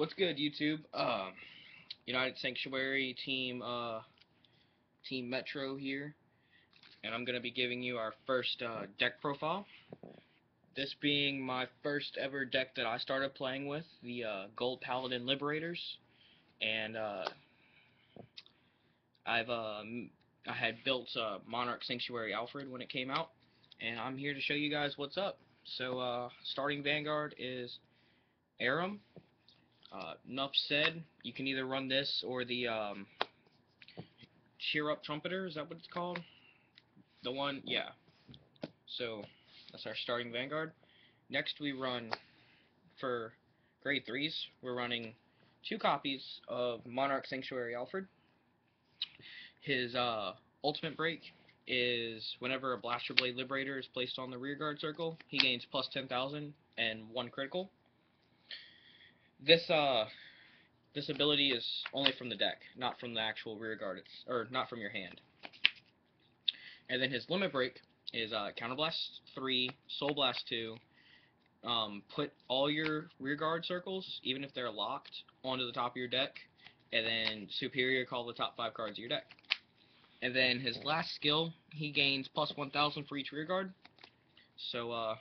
What's good, YouTube? United Sanctuary Team Metro here, and I'm gonna be giving you our first deck profile. This being my first ever deck that I started playing with, the Gold Paladin Liberators, and I had built Monarch Sanctuary Alfred when it came out, and I'm here to show you guys what's up. So starting Vanguard is Aram. Enough said. You can either run this or the Cheer Up Trumpeter, is that what it's called? The one, yeah. So that's our starting Vanguard. Next we run, for grade 3s, we're running 2 copies of Monarch Sanctuary Alfred. His ultimate break is whenever a Blaster Blade Liberator is placed on the rearguard circle, he gains plus 10,000 and 1 critical. This ability is only from the deck, not from the actual rearguard, or not from your hand. And then his limit break is Counterblast 3, Soul Blast 2. Put all your rearguard circles, even if they're locked, onto the top of your deck, and then Superior call the top 5 cards of your deck. And then his last skill, he gains plus 1,000 for each rearguard. So,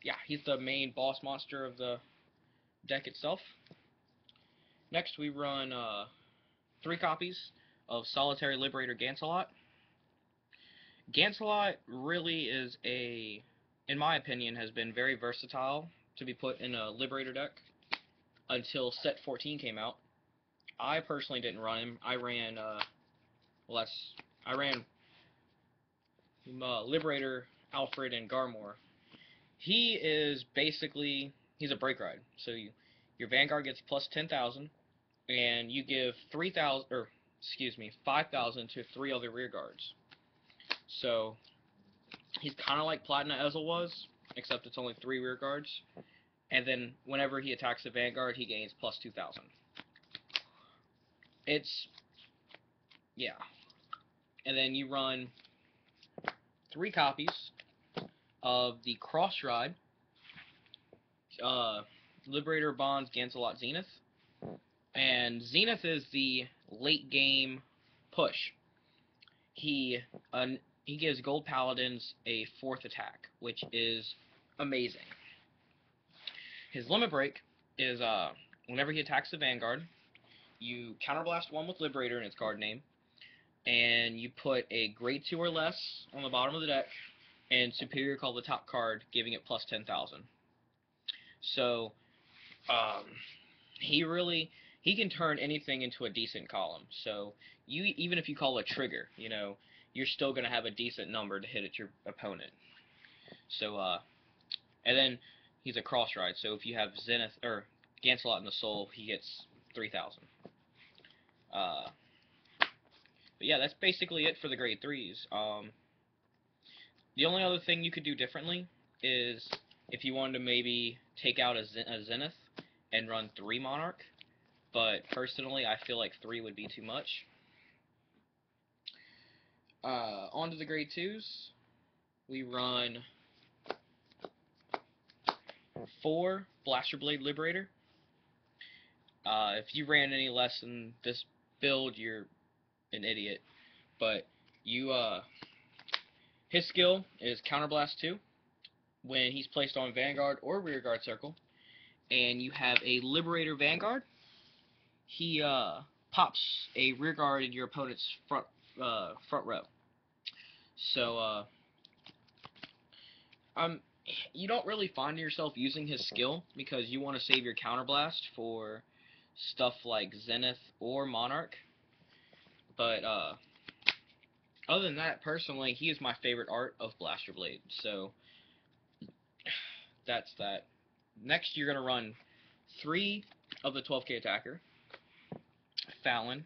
yeah, he's the main boss monster of the deck itself. Next, we run 3 copies of Solitary Liberator Gancelot. Gancelot really is in my opinion, has been very versatile to be put in a Liberator deck until set 14 came out. I personally didn't run him. I ran Liberator, Alfred, and Garmor. He is basically, he's a break ride. So your Vanguard gets plus 10,000, and you give 5,000 to 3 other rear guards. So he's kind of like Platinum Ezel was, except it's only 3 rear guards. And then whenever he attacks the Vanguard, he gains plus 2,000. Yeah. And then you run 3 copies of the Cross Ride, Liberator Bonds Gancelot Zenith. And Zenith is the late game push. He gives Gold Paladins a 4th attack, which is amazing. His limit break is whenever he attacks the Vanguard, you counterblast 1 with Liberator in its card name, and you put a grade 2 or less on the bottom of the deck, and Superior call the top card, giving it plus 10,000. So he can turn anything into a decent column. So even if you call a trigger, you're still gonna have a decent number to hit at your opponent. So and then he's a cross ride. So if you have Zenith or Gancelot in the Soul, he gets 3,000. But yeah, that's basically it for the grade 3s. The only other thing you could do differently is if you wanted to maybe take out a Zenith and run 3 Monarch, but personally I feel like 3 would be too much. On to the grade 2s. We run 4 Blaster Blade Liberator. If you ran any less than this build, you're an idiot. But his skill is Counterblast 2 when he's placed on Vanguard or Rearguard Circle, and you have a Liberator Vanguard. He pops a Rearguard in your opponent's front row. So you don't really find yourself using his skill because you want to save your Counterblast for stuff like Zenith or Monarch. But other than that, personally, he is my favorite art of Blaster Blade. So that's that. Next, you're gonna run 3 of the 12k attacker. Fallon.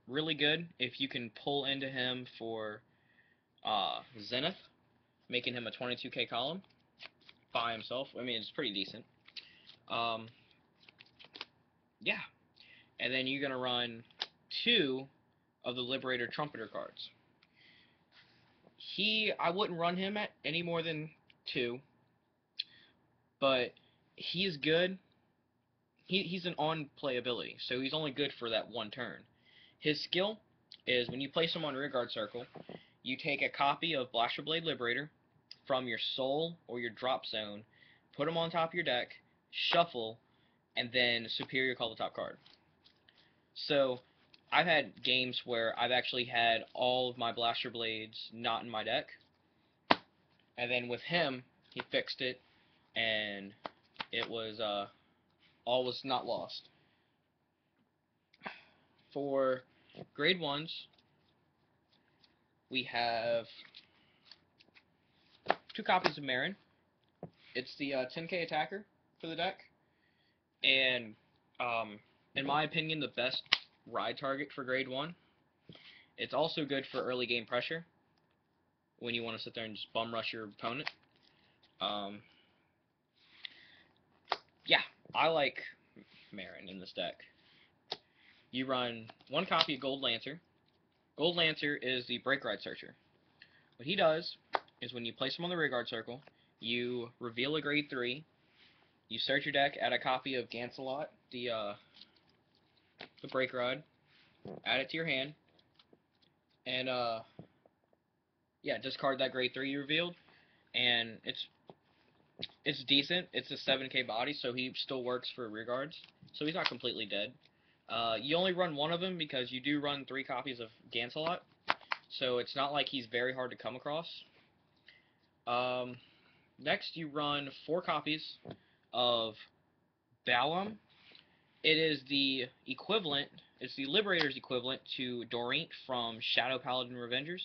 Really good if you can pull into him for Zenith, making him a 22k column by himself. I mean, it's pretty decent. Yeah. And then you're gonna run 2 of the Liberator Trumpeter cards. I wouldn't run him at any more than 2, but he is good he's an on-play ability, so he's only good for that one turn. His skill is when you place him on rearguard circle, you take a copy of Blaster Blade Liberator from your soul or your drop zone, put him on top of your deck, shuffle, and then Superior call the top card. So I've had games where I've actually had all of my Blaster Blades not in my deck, and then with him, he fixed it, and it was all was not lost. For grade 1s, we have 2 copies of Marin. It's the 10k attacker for the deck, and in my opinion, the best ride target for grade 1. It's also good for early game pressure when you want to sit there and just bum rush your opponent. Yeah, I like Marin in this deck. You run 1 copy of Gold Lancer. Gold Lancer is the Break Ride Searcher. What he does is when you place him on the rearguard circle, you reveal a grade 3, you search your deck, add a copy of Gancelot, the Break Ride, add it to your hand, and yeah, discard that grade 3 you revealed, and it's decent. It's a 7k body, so he still works for rearguards, so he's not completely dead. You only run 1 of them because you do run 3 copies of Gancelot, so it's not like he's very hard to come across. Next, you run 4 copies of Balam. It is the equivalent, it's the Liberator's equivalent to Dorint from Shadow Paladin Revengers,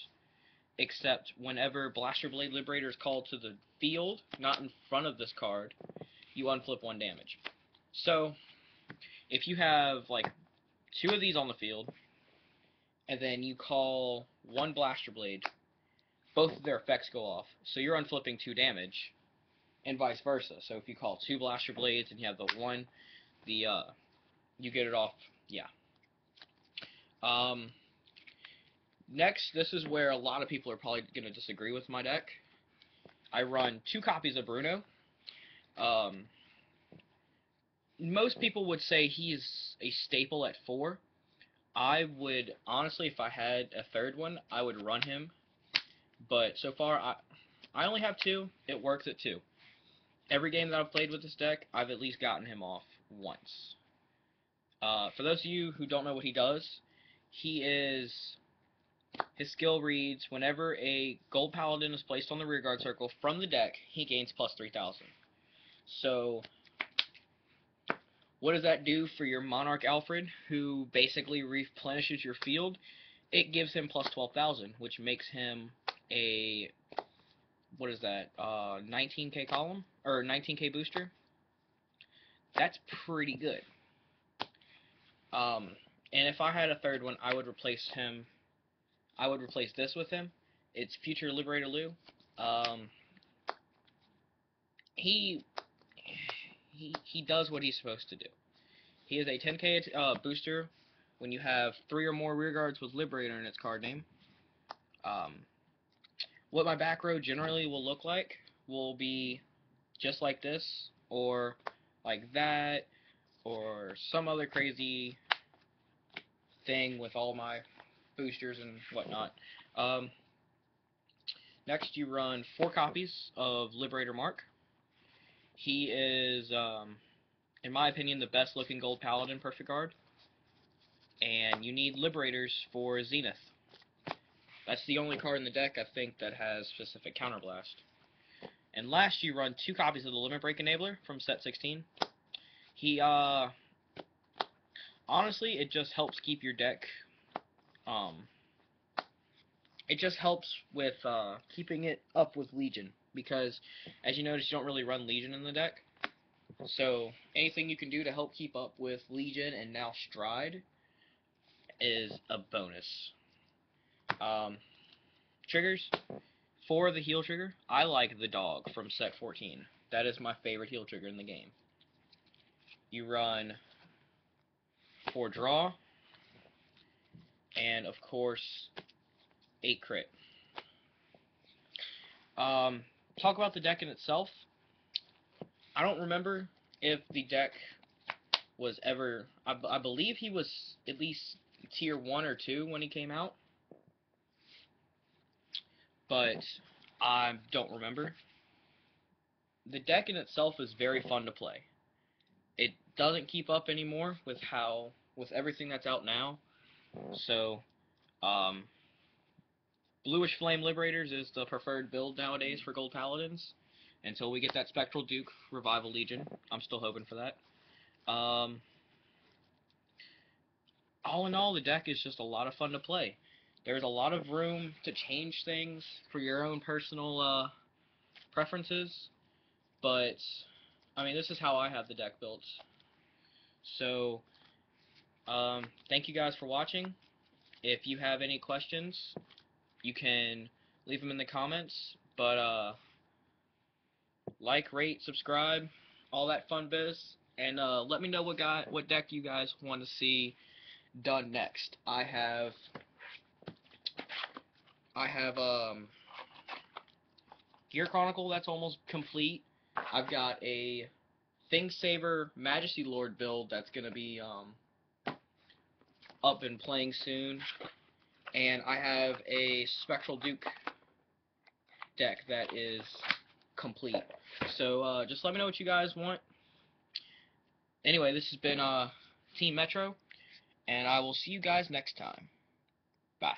except whenever Blaster Blade Liberator is called to the field, not in front of this card, you unflip 1 damage. So, if you have like 2 of these on the field, and then you call 1 Blaster Blade, both of their effects go off, so you're unflipping 2 damage, and vice versa. So if you call 2 Blaster Blades and you have the 1, you get it off, yeah. Next, this is where a lot of people are probably going to disagree with my deck. I run 2 copies of Bruno. Most people would say he's a staple at 4. I would, honestly, if I had a 3rd one, I would run him. But so far, I only have 2. It works at 2. Every game that I've played with this deck, I've at least gotten him off once. For those of you who don't know what he does, his skill reads, whenever a Gold Paladin is placed on the rearguard circle from the deck, he gains plus 3,000. So, what does that do for your Monarch Alfred, who basically replenishes your field? It gives him plus 12,000, which makes him a, what is that, 19k column? Or 19k booster? That's pretty good. And if I had a 3rd one, I would replace him. I would replace this with him. It's Future Liberator Lou. He does what he's supposed to do. He is a 10k booster when you have 3 or more rearguards with Liberator in its card name. What my back row generally will look like will be just like this, or like that, or some other crazy thing with all my boosters and whatnot. Next, you run 4 copies of Liberator Mark. He is, in my opinion, the best looking Gold Paladin Perfect Guard. And you need Liberators for Zenith. That's the only card in the deck, I think, that has specific Counterblast. And last, you run 2 copies of the Limit Break Enabler from set 16. He, honestly, it just helps keep your deck, it just helps with, keeping it up with Legion. Because, as you notice, you don't really run Legion in the deck. So, anything you can do to help keep up with Legion and now Stride is a bonus. Triggers. For the heal trigger, I like the dog from set 14. That is my favorite heal trigger in the game. You run 4 draw, and of course, 8 crit. Talk about the deck in itself. I don't remember if the deck was ever. I believe he was at least tier 1 or 2 when he came out, but I don't remember. The deck in itself is very fun to play. It doesn't keep up anymore with everything that's out now. So, um, Bluish Flame Liberators is the preferred build nowadays for Gold Paladins. Until we get that Spectral Duke Revival Legion. I'm still hoping for that. All in all, the deck is just a lot of fun to play. There's a lot of room to change things for your own personal preferences, but I mean, this is how I have the deck built. So, thank you guys for watching. If you have any questions, you can leave them in the comments, but like, rate, subscribe, all that fun biz, and let me know what deck you guys want to see done next. I have Gear Chronicle that's almost complete. I've got a Thingsaver Majesty Lord build that's gonna be up and playing soon, and I have a Spectral Duke deck that is complete. So just let me know what you guys want. Anyway, this has been Team Metro, and I will see you guys next time. Bye.